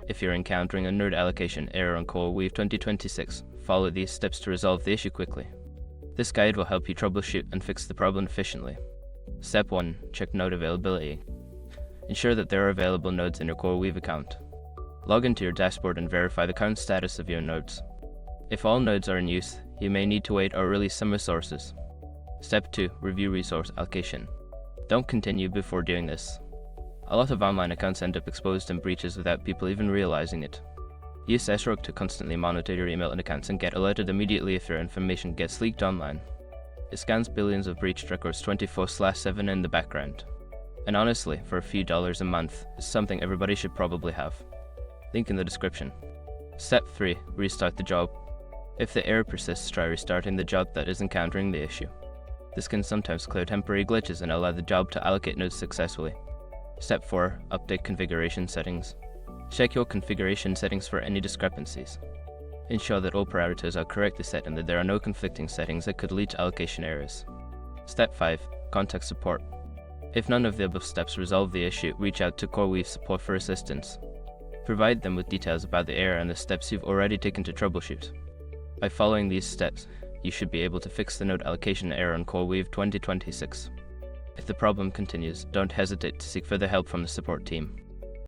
If you're encountering a node allocation error on CoreWeave 2026, follow these steps to resolve the issue quickly. This guide will help you troubleshoot and fix the problem efficiently. Step 1. Check node availability. Ensure that there are available nodes in your CoreWeave account. Log into your dashboard and verify the current status of your nodes. If all nodes are in use, you may need to wait or release some resources. Step 2. Review resource allocation. Don't continue before doing this. A lot of online accounts end up exposed in breaches without people even realizing it. Use srogue to constantly monitor your email and accounts and get alerted immediately if your information gets leaked online. It scans billions of breached records 24/7 in the background. And honestly, for a few dollars a month, it's something everybody should probably have. Link in the description. Step 3. Restart the job. If the error persists, try restarting the job that is encountering the issue. This can sometimes clear temporary glitches and allow the job to allocate nodes successfully. Step 4. Update configuration settings. Check your configuration settings for any discrepancies. Ensure that all parameters are correctly set and that there are no conflicting settings that could lead to allocation errors. Step 5. Contact support. If none of the above steps resolve the issue, reach out to CoreWeave support for assistance. Provide them with details about the error and the steps you've already taken to troubleshoot. By following these steps, you should be able to fix the node allocation error on CoreWeave 2026. If the problem continues, don't hesitate to seek further help from the support team.